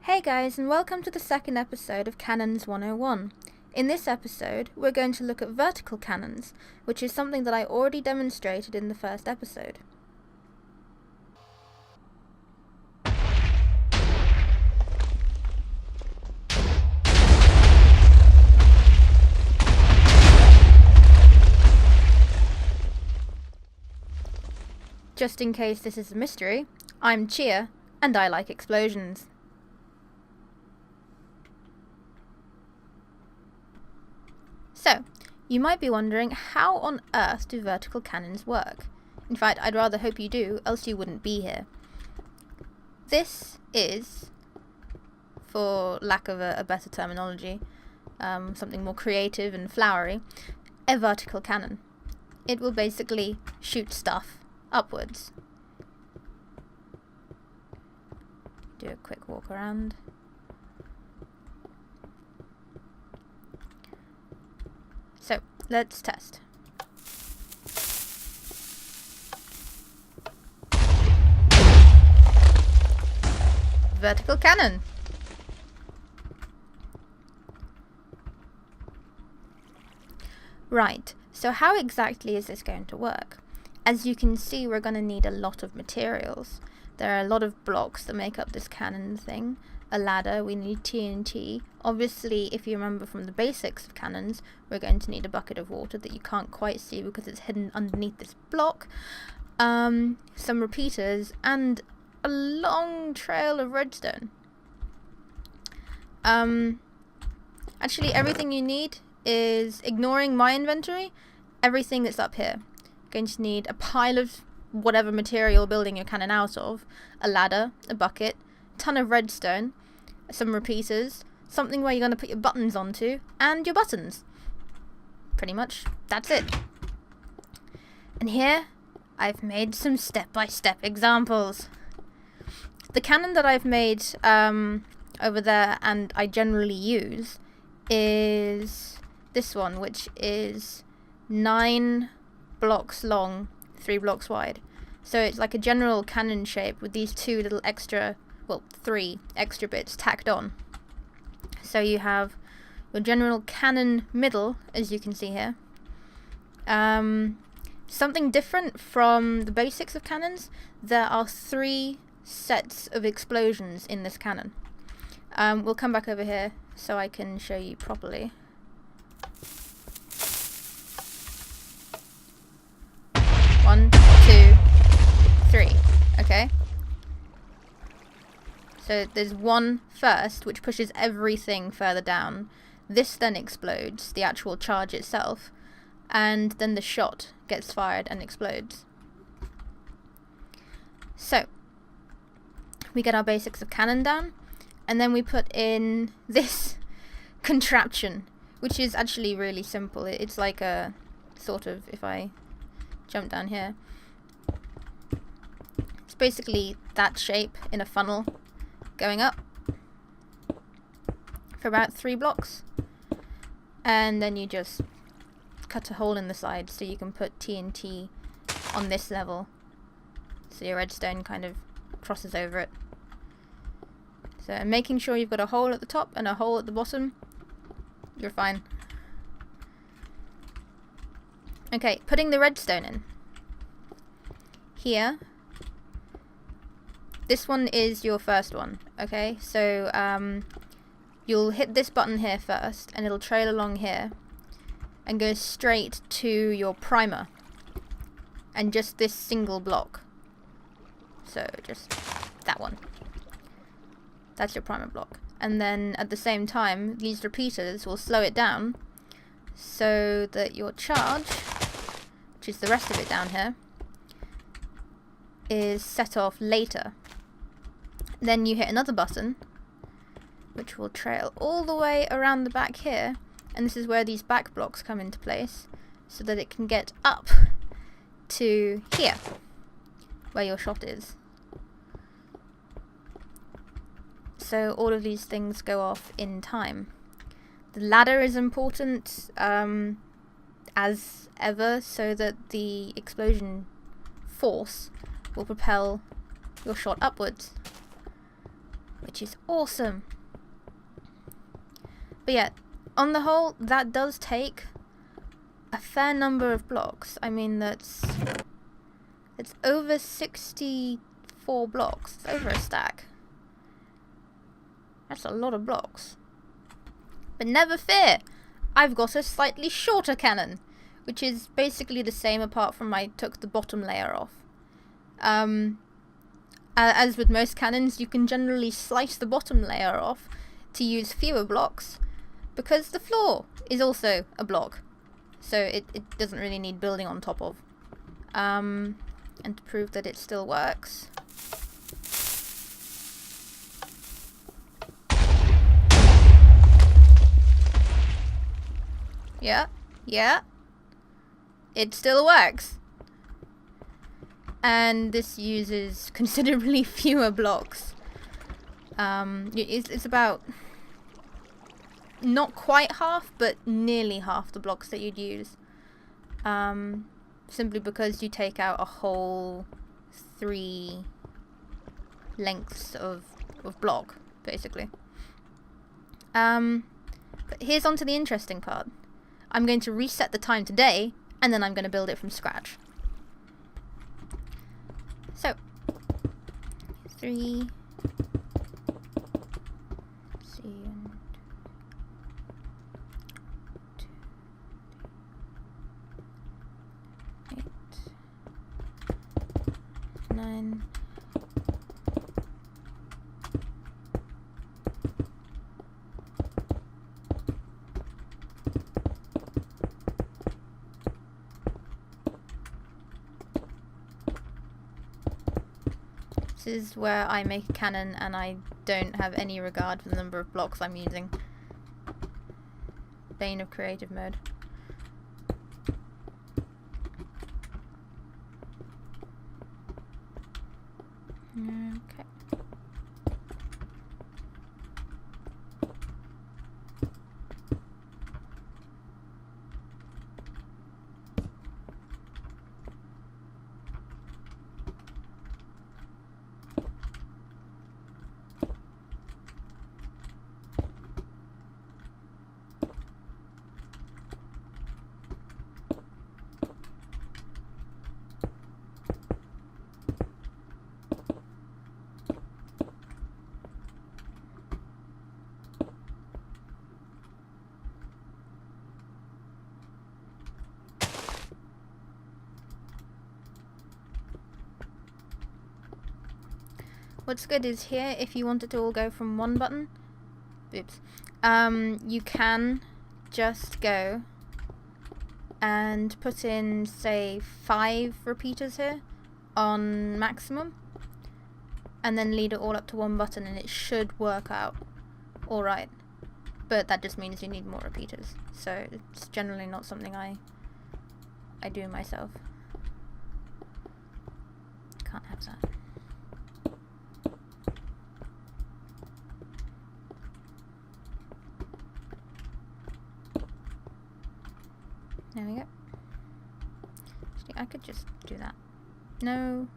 Hey guys, and welcome to the second episode of Cannons 101. In this episode, we're going to look at vertical cannons, which is something that I already demonstrated in the first episode. Just in case this is a mystery, I'm Chia, and I like explosions. So, you might be wondering, how on earth do vertical cannons work? In fact, I'd rather hope you do, else you wouldn't be here. This is, for lack of a better terminology, something more creative and flowery, a vertical cannon. It will basically shoot stuff upwards. Do a quick walk around. So, let's test. Vertical cannon. Right, so how exactly is this going to work? As you can see, we're going to need a lot of materials. There are a lot of blocks that make up this cannon thing. A ladder, we need TNT. Obviously, if you remember from the basics of cannons, we're going to need a bucket of water that you can't quite see because it's hidden underneath this block. Some repeaters, and a long trail of redstone. Actually, everything you need is, ignoring my inventory, everything that's up here. Going to need a pile of whatever material you're building your cannon out of, a ladder, a bucket, ton of redstone, some repeaters, something where you're going to put your buttons onto, and your buttons. Pretty much, that's it. And here, I've made some step-by-step examples. The cannon that I've made over there, and I generally use, is this one, which is 9 blocks long, 3 blocks wide. So it's like a general cannon shape with these 2 little extra, well, 3 extra bits tacked on. So you have your general cannon middle, as you can see here. Something different from the basics of cannons, there are 3 sets of explosions in this cannon. We'll come back over here so I can show you properly. One, 2, 3. Okay. So there's one first, which pushes everything further down. This then explodes, the actual charge itself, and then the shot gets fired and explodes. So, we get our basics of cannon down, and then we put in this contraption, which is actually really simple. It's like a sort of, if I jump down here, it's basically that shape in a funnel going up for about 3 blocks, and then you just cut a hole in the side so you can put TNT on this level so your redstone kind of crosses over it. So making sure you've got a hole at the top and a hole at the bottom, you're fine. Okay, putting the redstone in. Here, this one is your first one, okay? So you'll hit this button here first, and it'll trail along here and go straight to your primer, and just this single block. So just that one. That's your primer block. And then at the same time, these repeaters will slow it down so that your charge, which is the rest of it down here, is set off later. Then you hit another button, which will trail all the way around the back here, and this is where these back blocks come into place, so that it can get up to here, where your shot is. So all of these things go off in time. The ladder is important, as ever, so that the explosion force will propel your shot upwards. which is awesome. But yeah, on the whole, that does take a fair number of blocks. I mean, it's over 64 blocks. It's over a stack. That's a lot of blocks. But never fear, I've got a slightly shorter cannon, which is basically the same apart from I took the bottom layer off. As with most cannons, you can generally slice the bottom layer off to use fewer blocks, because the floor is also a block, so it doesn't really need building on top of. And to prove that it still works, yeah, it still works. And this uses considerably fewer blocks. It's about not quite half, but nearly half the blocks that you'd use. Simply because you take out a whole 3 lengths of block, basically. But here's on to the interesting part. I'm going to reset the time today, and then I'm going to build it from scratch. So, 3, C, and 2, 8, 9. This is where I make a cannon and I don't have any regard for the number of blocks I'm using. Bane of creative mode. Okay. What's good is here, if you want it to all go from one button, oops, you can just go and put in, say, 5 repeaters here on maximum, and then lead it all up to one button, and it should work out alright. But that just means you need more repeaters, so it's generally not something I do myself. Can't have that. There we go. Actually, I could just do that. No,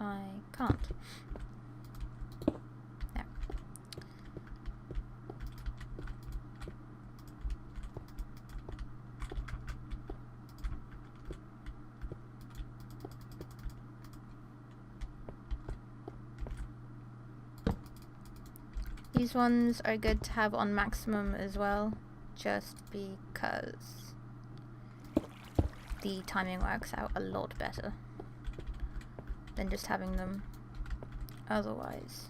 I can't. There. These ones are good to have on maximum as well, just because the timing works out a lot better than just having them otherwise.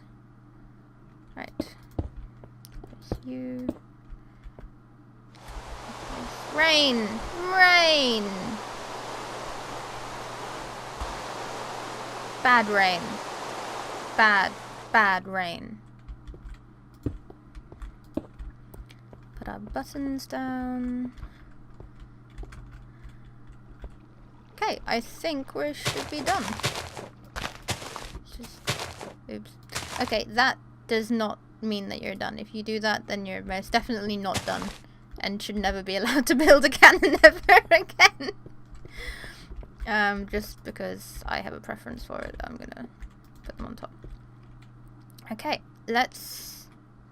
Right. There's you. There's rain! Rain! Bad rain. Bad rain. Put our buttons down. Okay, I think we should be done. Just, oops. Okay, that does not mean that you're done. If you do that, then you're most definitely not done, and should never be allowed to build a cannon ever again. Just because I have a preference for it, I'm gonna put them on top. Okay, let's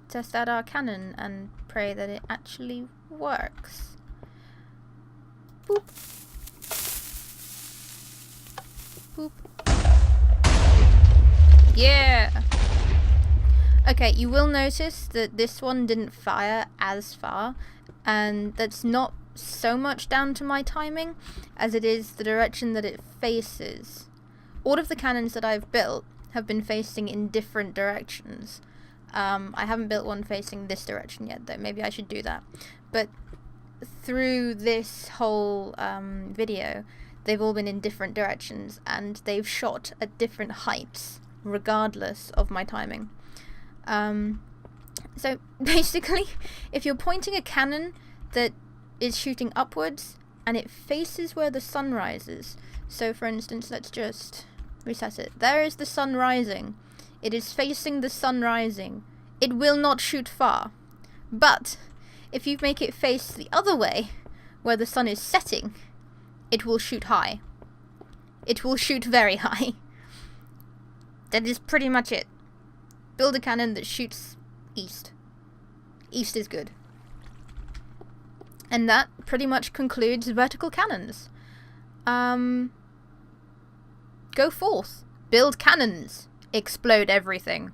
test out our cannon and pray that it actually works. Boop. Boop. Yeah! Okay, you will notice that this one didn't fire as far, and that's not so much down to my timing as it is the direction that it faces. All of the cannons that I've built have been facing in different directions. I haven't built one facing this direction yet, though. Maybe I should do that. But through this whole video, they've all been in different directions, and they've shot at different heights, regardless of my timing. So basically, if you're pointing a cannon that is shooting upwards, and it faces where the sun rises, so for instance, let's just reset it. There is the sun rising. It is facing the sun rising. It will not shoot far. But if you make it face the other way, where the sun is setting, it will shoot high. It will shoot very high. That is pretty much it. Build a cannon that shoots east. East is good. And that pretty much concludes vertical cannons. Go forth. Build cannons. Explode everything.